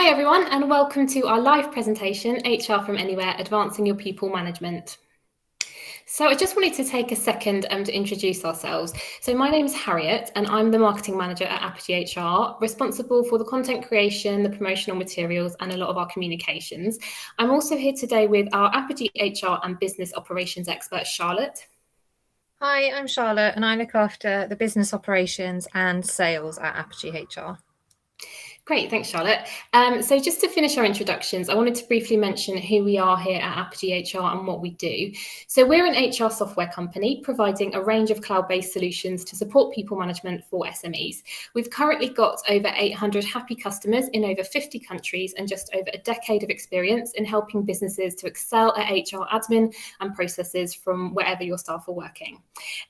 Hi everyone, and welcome to our live presentation, HR from Anywhere, Advancing Your People Management. So I just wanted to take a second to introduce ourselves. So my name is Harriet, and I'm the Marketing Manager at Apogee HR, responsible for the content creation, the promotional materials, and a lot of our communications. I'm also here today with our Apogee HR and Business Operations expert, Charlotte. Hi, I'm Charlotte, and I look after the business operations and sales at Apogee HR. Great, thanks, Charlotte. So just to finish our introductions, I wanted to briefly mention who we are here at Apogee HR and what we do. So we're an HR software company providing a range of cloud-based solutions to support people management for SMEs. We've currently got over 800 happy customers in over 50 countries and just over a decade of experience in helping businesses to excel at HR admin and processes from wherever your staff are working.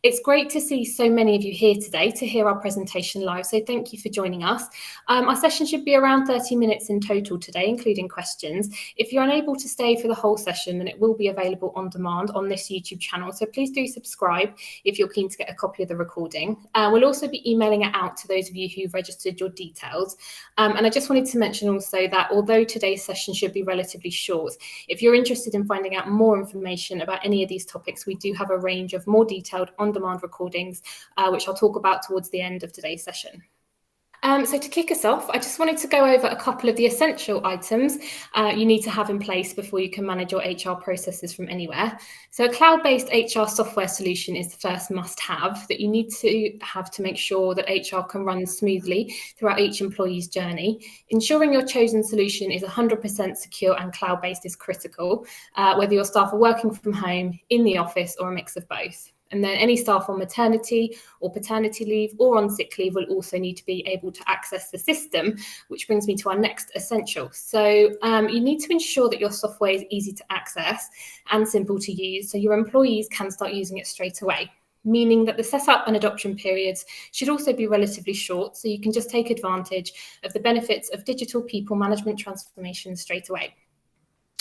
It's great to see so many of you here today to hear our presentation live, so thank you for joining us. Our session should be around 30 minutes in total today, including questions. If you're unable to stay for the whole session, then it will be available on demand on this YouTube channel. So please do subscribe if you're keen to get a copy of the recording. We'll also be emailing it out to those of you who've registered your details. And I just wanted to mention also that although today's session should be relatively short, if you're interested in finding out more information about any of these topics, we do have a range of more detailed on-demand recordings, which I'll talk about towards the end of today's session. So to kick us off, I just wanted to go over a couple of the essential items you need to have in place before you can manage your HR processes from anywhere. So a cloud-based HR software solution is the first must-have that you need to have to make sure that HR can run smoothly throughout each employee's journey. Ensuring your chosen solution is 100% secure and cloud-based is critical, whether your staff are working from home, in the office, or a mix of both. And then any staff on maternity or paternity leave or on sick leave will also need to be able to access the system, which brings me to our next essential. So you need to ensure that your software is easy to access and simple to use so your employees can start using it straight away, meaning that the setup and adoption periods should also be relatively short so you can just take advantage of the benefits of digital people management transformation straight away.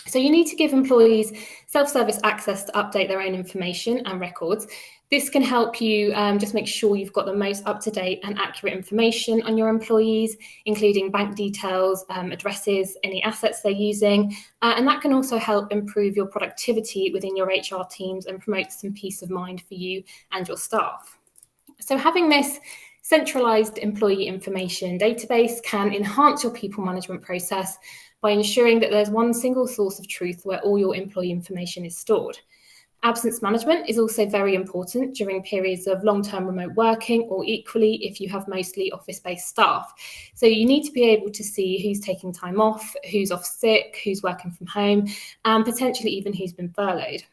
So you need to give employees self-service access to update their own information and records. This can help you just make sure you've got the most up-to-date and accurate information on your employees, including bank details, addresses, any assets they're using. And that can also help improve your productivity within your HR teams and promote some peace of mind for you and your staff. So having this centralized employee information database can enhance your people management process by ensuring that there's one single source of truth where all your employee information is stored. Absence management is also very important during periods of long-term remote working, or equally if you have mostly office-based staff. So you need to be able to see who's taking time off, who's off sick, who's working from home, and potentially even who's been furloughed.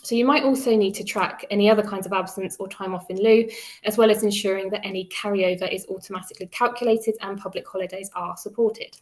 So you might also need to track any other kinds of absence or time off in lieu, as well as ensuring that any carryover is automatically calculated and public holidays are supported.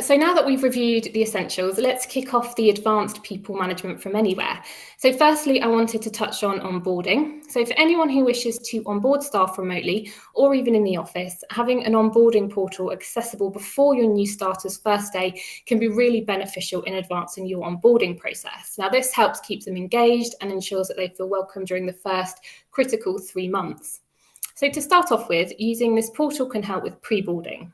So now that we've reviewed the essentials, let's kick off the advanced people management from anywhere. So firstly, I wanted to touch on onboarding. So for anyone who wishes to onboard staff remotely or even in the office, having an onboarding portal accessible before your new starter's first day can be really beneficial in advancing your onboarding process. Now, this helps keep them engaged and ensures that they feel welcome during the first critical 3 months. So to start off with, using this portal can help with pre-boarding.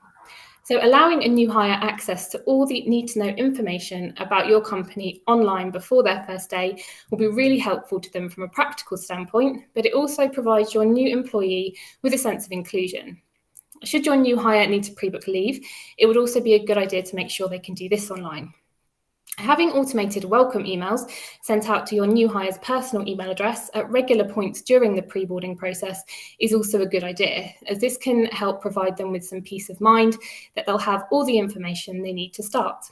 So allowing a new hire access to all the need-to-know information about your company online before their first day will be really helpful to them from a practical standpoint, but it also provides your new employee with a sense of inclusion. Should your new hire need to pre-book leave, it would also be a good idea to make sure they can do this online. Having automated welcome emails sent out to your new hire's personal email address at regular points during the pre-boarding process is also a good idea, as this can help provide them with some peace of mind that they'll have all the information they need to start.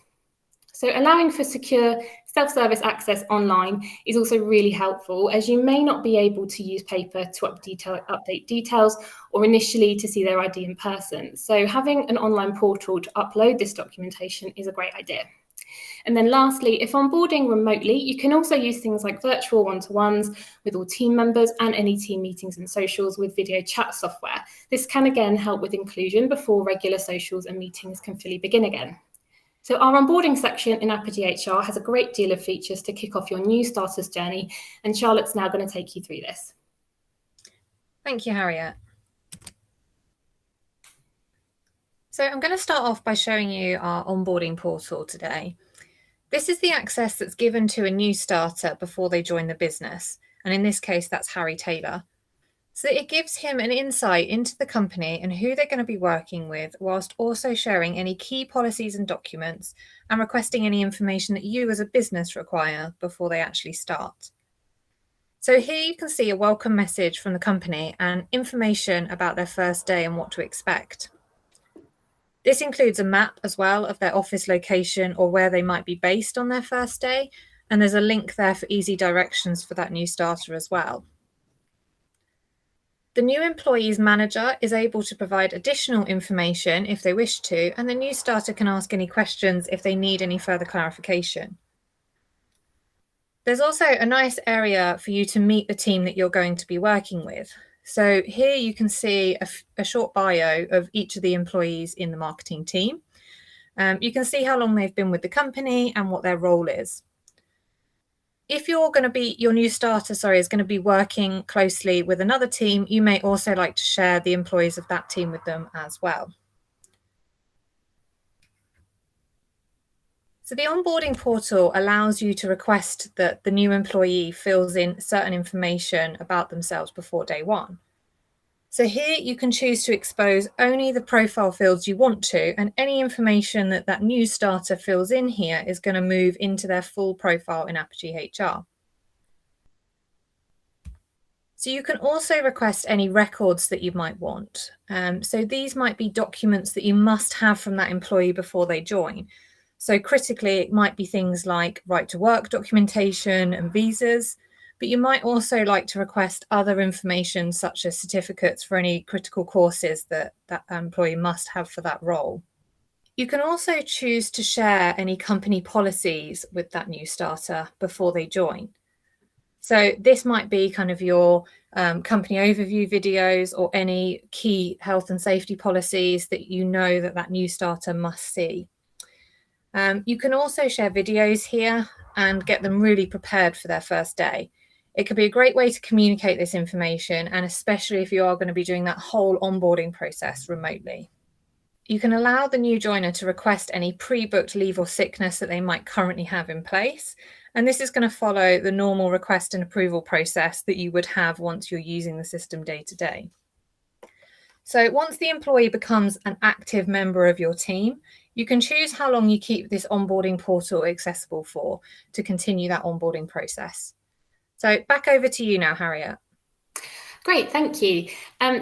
So allowing for secure self-service access online is also really helpful, as you may not be able to use paper to update details or initially to see their ID in person. So having an online portal to upload this documentation is a great idea. And then lastly, if onboarding remotely, you can also use things like virtual one-to-ones with all team members and any team meetings and socials with video chat software. This can again help with inclusion before regular socials and meetings can fully begin again. So our onboarding section in Apogee HR has a great deal of features to kick off your new starter's journey, and Charlotte's now going to take you through this. Thank you, Harriet. So I'm going to start off by showing you our onboarding portal today. This is the access that's given to a new starter before they join the business. And in this case, that's Harry Taylor. So it gives him an insight into the company and who they're going to be working with, whilst also sharing any key policies and documents and requesting any information that you as a business require before they actually start. So here you can see a welcome message from the company and information about their first day and what to expect. This includes a map as well of their office location or where they might be based on their first day. And there's a link there for easy directions for that new starter as well. The new employee's manager is able to provide additional information if they wish to, and the new starter can ask any questions if they need any further clarification. There's also a nice area for you to meet the team that you're going to be working with. So here you can see a short bio of each of the employees in the marketing team. You can see how long they've been with the company and what their role is. If your new starter is going to be working closely with another team, you may also like to share the employees of that team with them as well. So the onboarding portal allows you to request that the new employee fills in certain information about themselves before day one. So here you can choose to expose only the profile fields you want to, and any information that that new starter fills in here is going to move into their full profile in Apogee HR. So you can also request any records that you might want. So these might be documents that you must have from that employee before they join. So critically, it might be things like right to work documentation and visas, but you might also like to request other information such as certificates for any critical courses that that employee must have for that role. You can also choose to share any company policies with that new starter before they join. So this might be kind of your company overview videos or any key health and safety policies that you know that that new starter must see. You can also share videos here and get them really prepared for their first day. It could be a great way to communicate this information, and especially if you are going to be doing that whole onboarding process remotely. You can allow the new joiner to request any pre-booked leave or sickness that they might currently have in place. And this is going to follow the normal request and approval process that you would have once you're using the system day to day. So once the employee becomes an active member of your team, you can choose how long you keep this onboarding portal accessible for to continue that onboarding process. So back over to you now, Harriet. Great, thank you.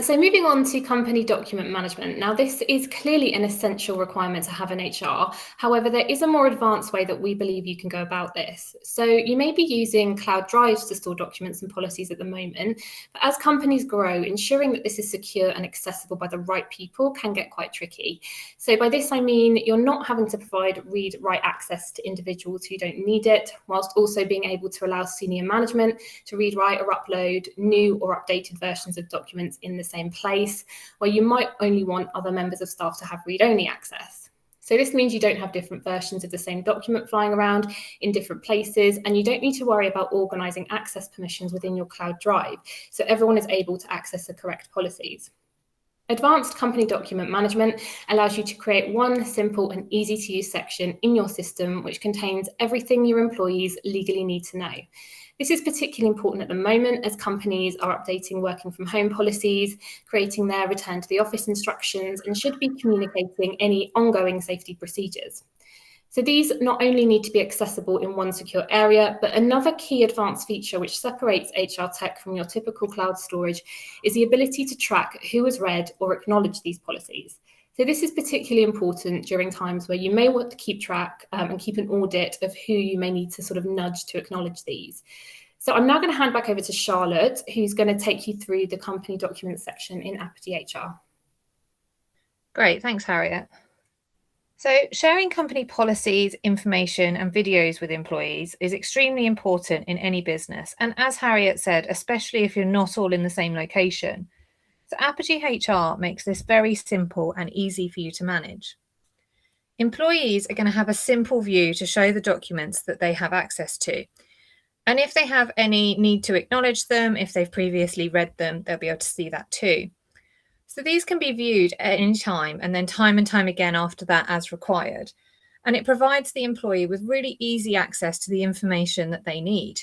So moving on to company document management. Now, this is clearly an essential requirement to have in HR. However, there is a more advanced way that we believe you can go about this. So you may be using cloud drives to store documents and policies at the moment, but as companies grow, ensuring that this is secure and accessible by the right people can get quite tricky. So by this, I mean you're not having to provide read-write access to individuals who don't need it, whilst also being able to allow senior management to read, write or upload new or updated versions of documents in the same place, where you might only want other members of staff to have read-only access. So this means you don't have different versions of the same document flying around in different places, and you don't need to worry about organising access permissions within your cloud drive, so everyone is able to access the correct policies. Advanced company document management allows you to create one simple and easy to use section in your system which contains everything your employees legally need to know. This is particularly important at the moment as companies are updating working from home policies, creating their return to the office instructions, and should be communicating any ongoing safety procedures. So these not only need to be accessible in one secure area, but another key advanced feature which separates HR tech from your typical cloud storage is the ability to track who has read or acknowledged these policies. So this is particularly important during times where you may want to keep track and keep an audit of who you may need to sort of nudge to acknowledge these. So I'm now going to hand back over to Charlotte, who's going to take you through the company documents section in Apogee HR. Great, thanks, Harriet. So sharing company policies, information and videos with employees is extremely important in any business. And as Harriet said, especially if you're not all in the same location. So Apogee HR makes this very simple and easy for you to manage. Employees are going to have a simple view to show the documents that they have access to. And if they have any need to acknowledge them, if they've previously read them, they'll be able to see that too. So these can be viewed at any time and then time and time again after that as required. And it provides the employee with really easy access to the information that they need.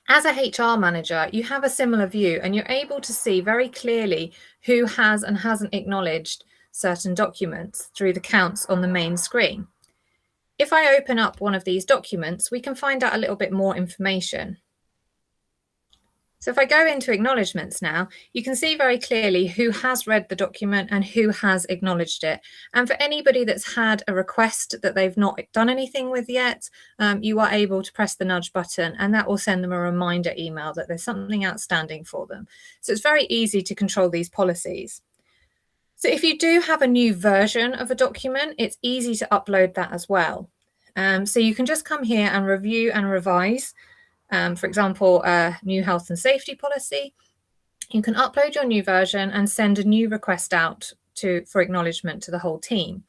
As a HR manager, you have a similar view and you're able to see very clearly who has and hasn't acknowledged certain documents through the counts on the main screen. If I open up one of these documents, we can find out a little bit more information. So if I go into acknowledgements now, you can see very clearly who has read the document and who has acknowledged it. And for anybody that's had a request that they've not done anything with yet, you are able to press the nudge button and that will send them a reminder email that there's something outstanding for them. So it's very easy to control these policies. So if you do have a new version of a document, it's easy to upload that as well. So you can just come here and review and revise. For example, a new health and safety policy. You can upload your new version and send a new request out for acknowledgement to the whole team.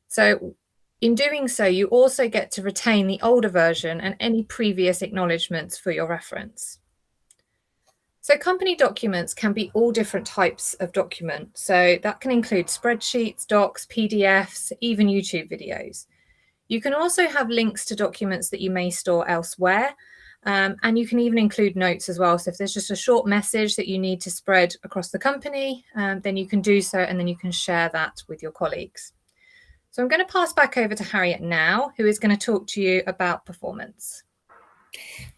So in doing so, you also get to retain the older version and any previous acknowledgements for your reference. So company documents can be all different types of documents. So that can include spreadsheets, docs, PDFs, even YouTube videos. You can also have links to documents that you may store elsewhere. And you can even include notes as well. So if there's just a short message that you need to spread across the company, then you can do so and then you can share that with your colleagues. So I'm going to pass back over to Harriet now, who is going to talk to you about performance.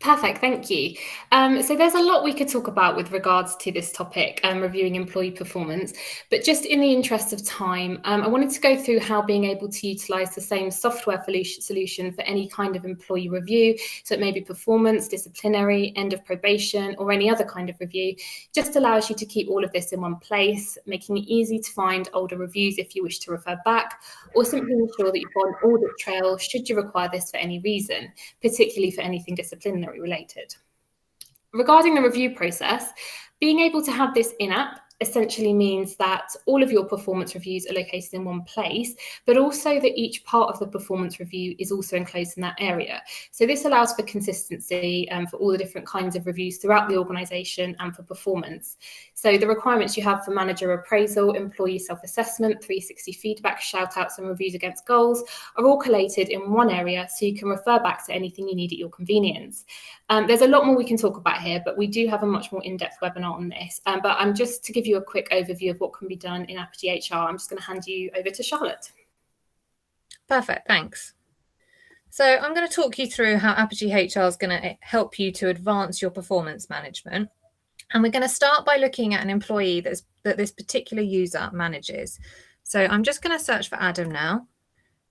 Perfect, thank you. So there's a lot we could talk about with regards to this topic, reviewing employee performance, but just in the interest of time, I wanted to go through how being able to utilise the same software solution for any kind of employee review, so it may be performance, disciplinary, end of probation, or any other kind of review, just allows you to keep all of this in one place, making it easy to find older reviews if you wish to refer back, or simply ensure that you've got an audit trail should you require this for any reason, particularly for anything disciplinary related. Regarding the review process, being able to have this in-app essentially means that all of your performance reviews are located in one place, but also that each part of the performance review is also enclosed in that area. So this allows for consistency for all the different kinds of reviews throughout the organisation and for performance. So the requirements you have for manager appraisal, employee self-assessment, 360 feedback, shout-outs and reviews against goals are all collated in one area so you can refer back to anything you need at your convenience. There's a lot more we can talk about here, but we do have a much more in-depth webinar on this. But I'm just to give you a quick overview of what can be done in Apogee HR, I'm just going to hand you over to Charlotte. Perfect, thanks. So I'm going to talk you through how Apogee HR is going to help you to advance your performance management. And we're going to start by looking at an employee that this particular user manages. So I'm just going to search for Adam now,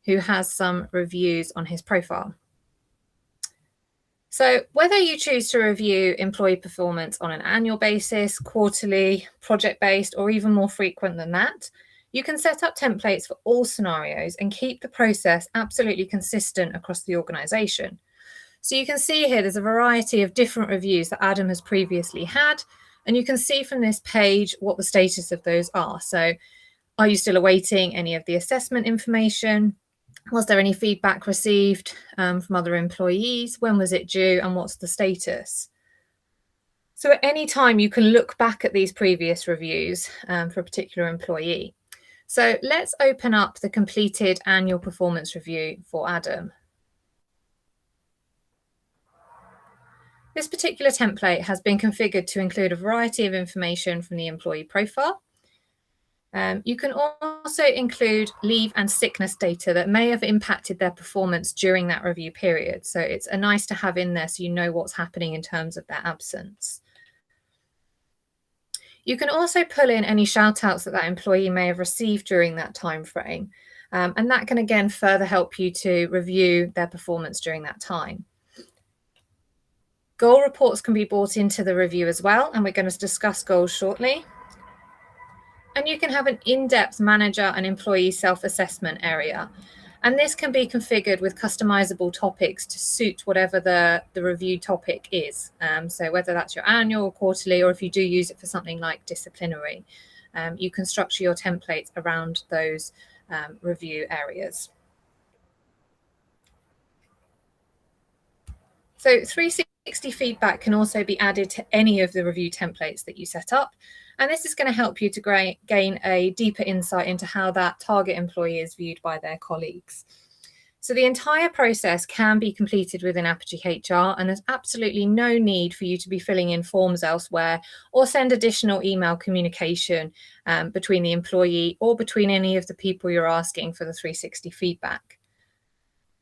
who has some reviews on his profile. So whether you choose to review employee performance on an annual basis, quarterly, project-based, or even more frequent than that, you can set up templates for all scenarios and keep the process absolutely consistent across the organisation. So you can see here there's a variety of different reviews that Adam has previously had, and you can see from this page what the status of those are. So are you still awaiting any of the assessment information? Was there any feedback received from other employees? When was it due and what's the status? So at any time you can look back at these previous reviews for a particular employee. So let's open up the completed annual performance review for Adam. This particular template has been configured to include a variety of information from the employee profile. You can also include leave and sickness data that may have impacted their performance during that review period. So it's nice to have in there so you know what's happening in terms of their absence. You can also pull in any shout outs that employee may have received during that time frame. And that can again further help you to review their performance during that time. Goal reports can be brought into the review as well, and we're going to discuss goals shortly. And you can have an in-depth manager and employee self-assessment area. And this can be configured with customizable topics to suit whatever the review topic is. So whether that's your annual, quarterly, or if you do use it for something like disciplinary, you can structure your templates around those review areas. So 360 360 feedback can also be added to any of the review templates that you set up. And this is going to help you to gain a deeper insight into how that target employee is viewed by their colleagues. So the entire process can be completed within Apogee HR, and there's absolutely no need for you to be filling in forms elsewhere or send additional email communication between the employee or between any of the people you're asking for the 360 feedback.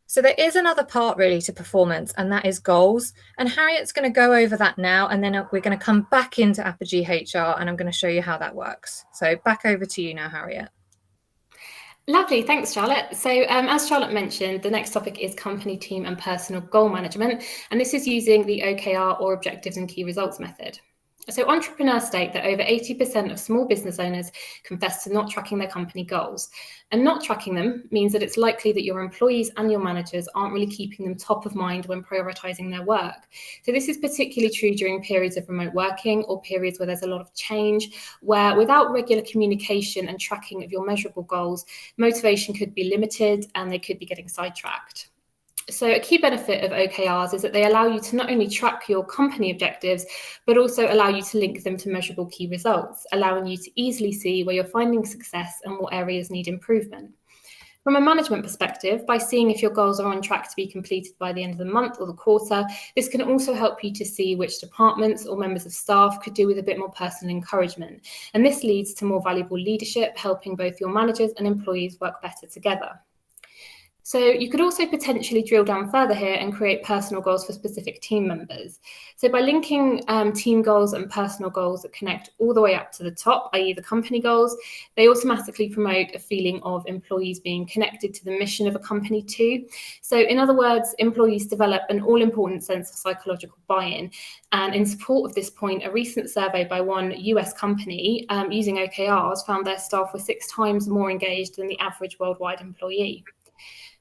So there is another part really to performance, and that is goals. And Harriet's going to go over that now, and then we're going to come back into Apogee HR and I'm going to show you how that works. So back over to you now, Harriet. Lovely, thanks Charlotte. So as Charlotte mentioned, the next topic is company, team and personal goal management, and this is using the OKR, or Objectives and Key Results method. So entrepreneurs state that over 80% of small business owners confess to not tracking their company goals. And not tracking them means that it's likely that your employees and your managers aren't really keeping them top of mind when prioritising their work. So this is particularly true during periods of remote working or periods where there's a lot of change, where without regular communication and tracking of your measurable goals, motivation could be limited and they could be getting sidetracked. So a key benefit of OKRs is that they allow you to not only track your company objectives, but also allow you to link them to measurable key results, allowing you to easily see where you're finding success and what areas need improvement. From a management perspective, by seeing if your goals are on track to be completed by the end of the month or the quarter, this can also help you to see which departments or members of staff could do with a bit more personal encouragement. And this leads to more valuable leadership, helping both your managers and employees work better together. So you could also potentially drill down further here and create personal goals for specific team members. So by linking team goals and personal goals that connect all the way up to the top, i.e. the company goals, they automatically promote a feeling of employees being connected to the mission of a company too. So in other words, employees develop an all-important sense of psychological buy-in. And in support of this point, a recent survey by one US company using OKRs found their staff were 6 times more engaged than the average worldwide employee.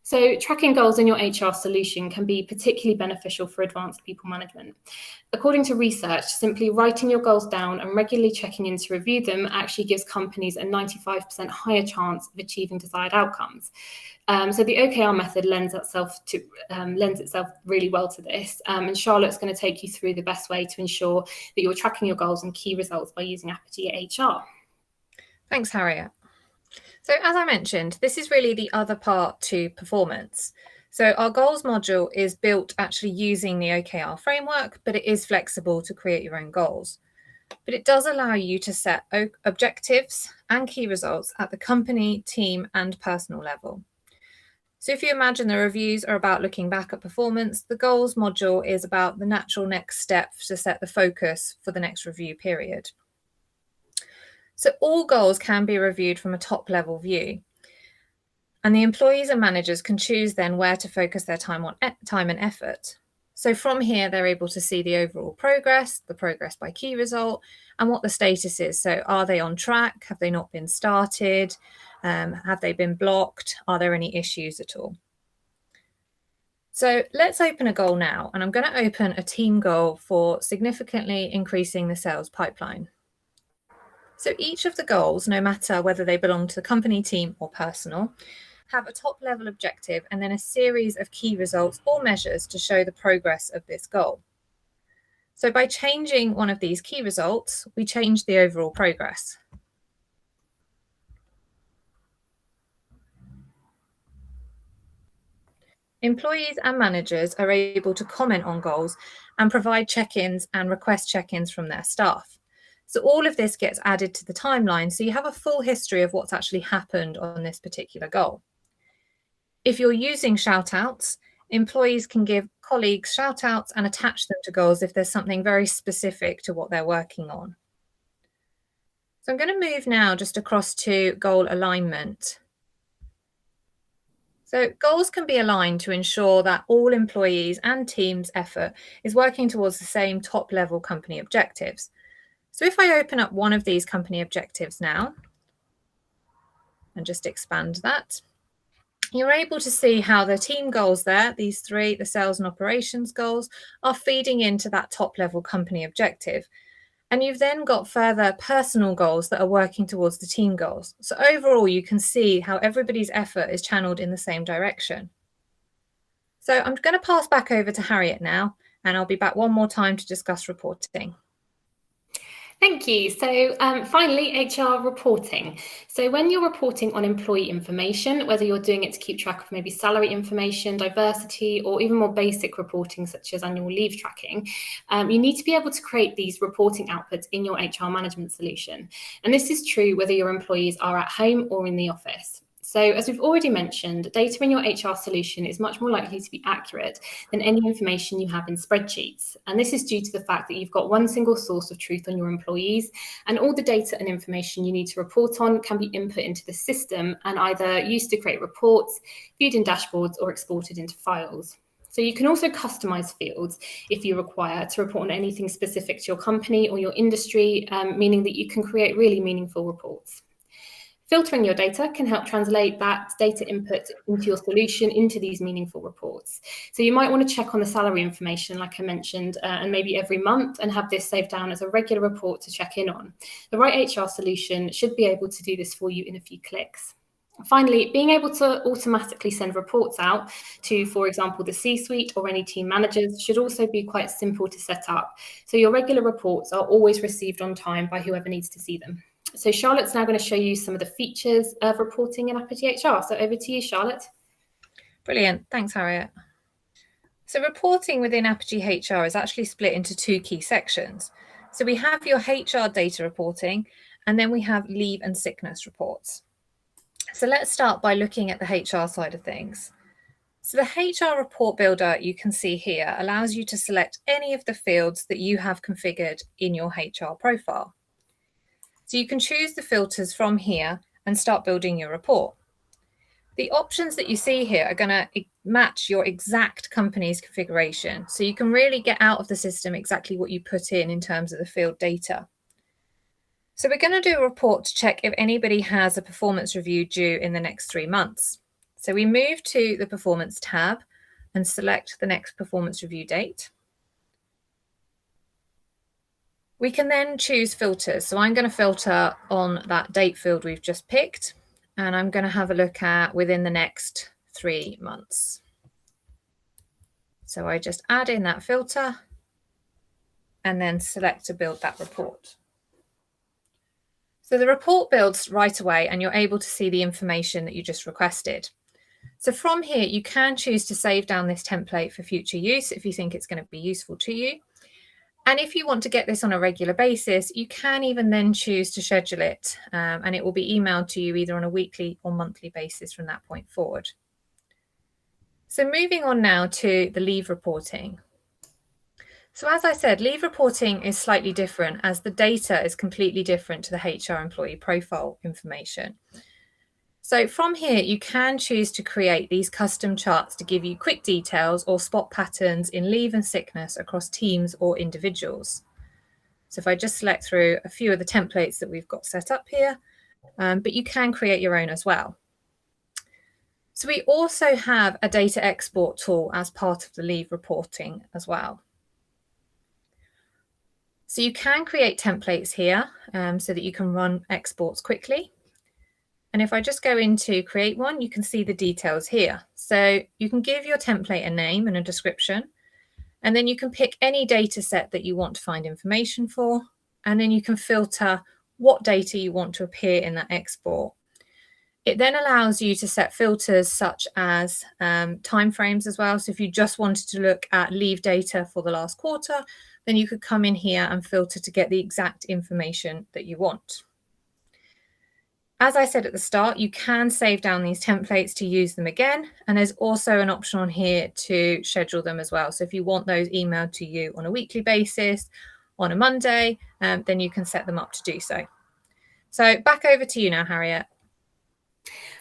So tracking goals in your HR solution can be particularly beneficial for advanced people management. According to research, simply writing your goals down and regularly checking in to review them actually gives companies a 95% higher chance of achieving desired outcomes. So the OKR method lends itself really well to this. And Charlotte's going to take you through the best way to ensure that you're tracking your goals and key results by using Apogee HR. Thanks, Harriet. So as I mentioned, this is really the other part to performance. So our goals module is built actually using the OKR framework, but it is flexible to create your own goals. But it does allow you to set objectives and key results at the company, team, and personal level. So if you imagine the reviews are about looking back at performance, the goals module is about the natural next step to set the focus for the next review period. So all goals can be reviewed from a top-level view. And the employees and managers can choose then where to focus their time and effort. So from here, they're able to see the overall progress, the progress by key result, and what the status is. So are they on track? Have they not been started? Have they been blocked? Are there any issues at all? So let's open a goal now. And I'm going to open a team goal for significantly increasing the sales pipeline. So each of the goals, no matter whether they belong to the company, team, or personal, have a top-level objective and then a series of key results or measures to show the progress of this goal. So by changing one of these key results, we change the overall progress. Employees and managers are able to comment on goals and provide check-ins and request check-ins from their staff. So all of this gets added to the timeline, so you have a full history of what's actually happened on this particular goal. If you're using shout-outs, employees can give colleagues shout-outs and attach them to goals if there's something very specific to what they're working on. So I'm going to move now just across to goal alignment. So goals can be aligned to ensure that all employees and teams' effort is working towards the same top-level company objectives. So if I open up one of these company objectives now and just expand that, you're able to see how the team goals there, these 3, the sales and operations goals, are feeding into that top-level company objective. And you've then got further personal goals that are working towards the team goals. So overall, you can see how everybody's effort is channeled in the same direction. So I'm going to pass back over to Harriet now, and I'll be back one more time to discuss reporting. Thank you. So finally, HR reporting. So when you're reporting on employee information, whether you're doing it to keep track of maybe salary information, diversity, or even more basic reporting such as annual leave tracking, you need to be able to create these reporting outputs in your HR management solution. And this is true whether your employees are at home or in the office. So as we've already mentioned, data in your HR solution is much more likely to be accurate than any information you have in spreadsheets. And this is due to the fact that you've got one single source of truth on your employees, and all the data and information you need to report on can be input into the system and either used to create reports, viewed in dashboards, or exported into files. So you can also customize fields if you require to report on anything specific to your company or your industry, meaning that you can create really meaningful reports. Filtering your data can help translate that data input into your solution into these meaningful reports. So you might want to check on the salary information, like I mentioned, and maybe every month, and have this saved down as a regular report to check in on. The right HR solution should be able to do this for you in a few clicks. Finally, being able to automatically send reports out to, for example, the C-suite or any team managers should also be quite simple to set up. So your regular reports are always received on time by whoever needs to see them. So Charlotte's now going to show you some of the features of reporting in Apogee HR. So over to you, Charlotte. Brilliant. Thanks, Harriet. So reporting within Apogee HR is actually split into two key sections. So we have your HR data reporting, and then we have leave and sickness reports. So let's start by looking at the HR side of things. So the HR report builder you can see here allows you to select any of the fields that you have configured in your HR profile. So you can choose the filters from here and start building your report. The options that you see here are going to match your exact company's configuration. So you can really get out of the system exactly what you put in terms of the field data. So we're going to do a report to check if anybody has a performance review due in the next 3 months. So we move to the performance tab and select the next performance review date. We can then choose filters. So I'm going to filter on that date field we've just picked, and I'm going to have a look at within the next 3 months. So I just add in that filter and then select to build that report. So the report builds right away and you're able to see the information that you just requested. So from here, you can choose to save down this template for future use if you think it's going to be useful to you. And if you want to get this on a regular basis, you can even then choose to schedule it, and it will be emailed to you either on a weekly or monthly basis from that point forward. So moving on now to the leave reporting. So as I said, leave reporting is slightly different as the data is completely different to the HR employee profile information. So from here, you can choose to create these custom charts to give you quick details or spot patterns in leave and sickness across teams or individuals. So if I just select through a few of the templates that we've got set up here, but you can create your own as well. So we also have a data export tool as part of the leave reporting as well. So you can create templates here so that you can run exports quickly. And if I just go into create one, you can see the details here. So you can give your template a name and a description, and then you can pick any data set that you want to find information for, and then you can filter what data you want to appear in that export. It then allows you to set filters such as timeframes as well. So if you just wanted to look at leave data for the last quarter, then you could come in here and filter to get the exact information that you want. As I said at the start, you can save down these templates to use them again. And there's also an option on here to schedule them as well. So if you want those emailed to you on a weekly basis, on a Monday, then you can set them up to do so. So back over to you now, Harriet.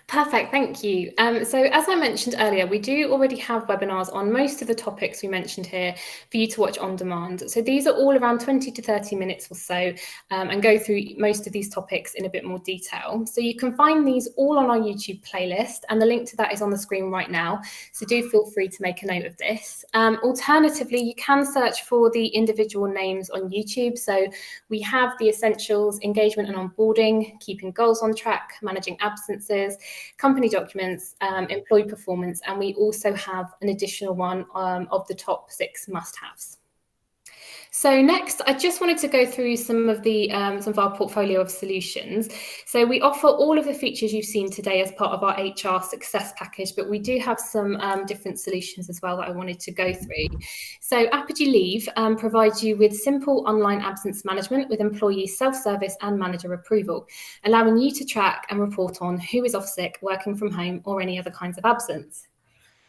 Perfect, thank you. So as I mentioned earlier, we do already have webinars on most of the topics we mentioned here for you to watch on demand. So these are all around 20 to 30 minutes or so, and go through most of these topics in a bit more detail. So you can find these all on our YouTube playlist, and the link to that is on the screen right now. So do feel free to make a note of this. Alternatively, you can search for the individual names on YouTube. So we have the essentials, engagement and onboarding, keeping goals on track, managing absences, company documents, employee performance, and we also have an additional one of the top 6 must-haves. So next, I just wanted to go through some of our portfolio of solutions. So we offer all of the features you've seen today as part of our HR success package, but we do have some different solutions as well that I wanted to go through. So Apogee Leave provides you with simple online absence management with employee self-service and manager approval, allowing you to track and report on who is off sick, working from home, or any other kinds of absence.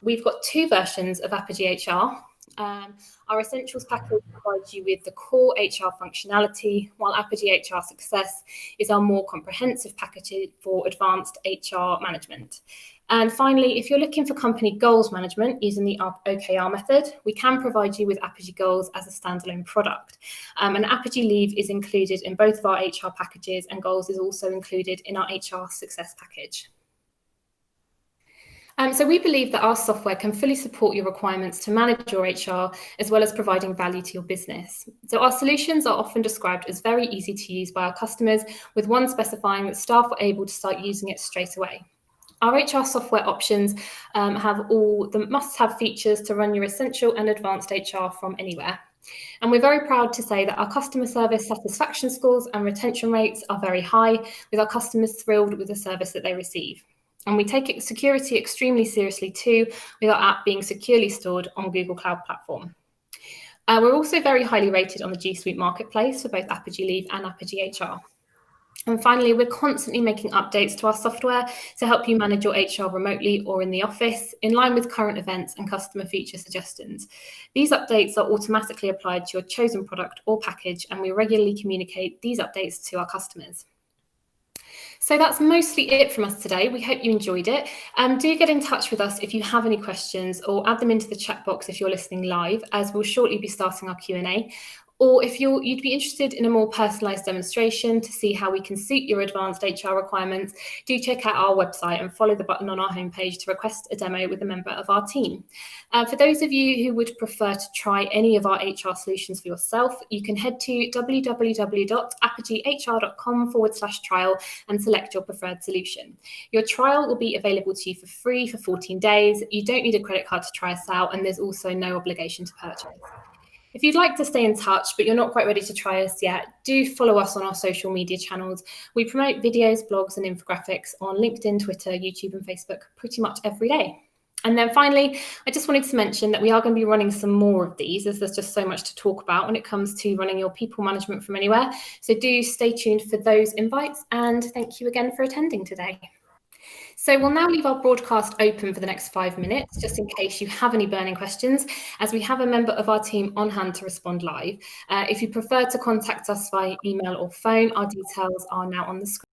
We've got 2 versions of Apogee HR. Our Essentials package provides you with the core HR functionality, while Apogee HR Success is our more comprehensive package for advanced HR management. And finally, if you're looking for company goals management using the OKR method, we can provide you with Apogee Goals as a standalone product. And Apogee Leave is included in both of our HR packages, and Goals is also included in our HR Success package. So we believe that our software can fully support your requirements to manage your HR, as well as providing value to your business. So our solutions are often described as very easy to use by our customers, with one specifying that staff are able to start using it straight away. Our HR software options have all the must-have features to run your essential and advanced HR from anywhere. And we're very proud to say that our customer service satisfaction scores and retention rates are very high, with our customers thrilled with the service that they receive. And we take security extremely seriously too, with our app being securely stored on Google Cloud Platform. We're also very highly rated on the G Suite marketplace for both Apogee Leave and Apogee HR. And finally, we're constantly making updates to our software to help you manage your HR remotely or in the office, in line with current events and customer feature suggestions. These updates are automatically applied to your chosen product or package, and we regularly communicate these updates to our customers. So that's mostly it from us today. We hope you enjoyed it. Do get in touch with us if you have any questions, or add them into the chat box if you're listening live, as we'll shortly be starting our Q&A. Or if you'd be interested in a more personalised demonstration to see how we can suit your advanced HR requirements, do check out our website and follow the button on our homepage to request a demo with a member of our team. For those of you who would prefer to try any of our HR solutions for yourself, you can head to www.apogeehr.com/trial and select your preferred solution. Your trial will be available to you for free for 14 days. You don't need a credit card to try us out, and there's also no obligation to purchase. If you'd like to stay in touch, but you're not quite ready to try us yet, do follow us on our social media channels. We promote videos, blogs, and infographics on LinkedIn, Twitter, YouTube, and Facebook pretty much every day. And then finally, I just wanted to mention that we are going to be running some more of these, as there's just so much to talk about when it comes to running your people management from anywhere. So do stay tuned for those invites, and thank you again for attending today. So we'll now leave our broadcast open for the next 5 minutes, just in case you have any burning questions, as we have a member of our team on hand to respond live. If you prefer to contact us via email or phone, our details are now on the screen.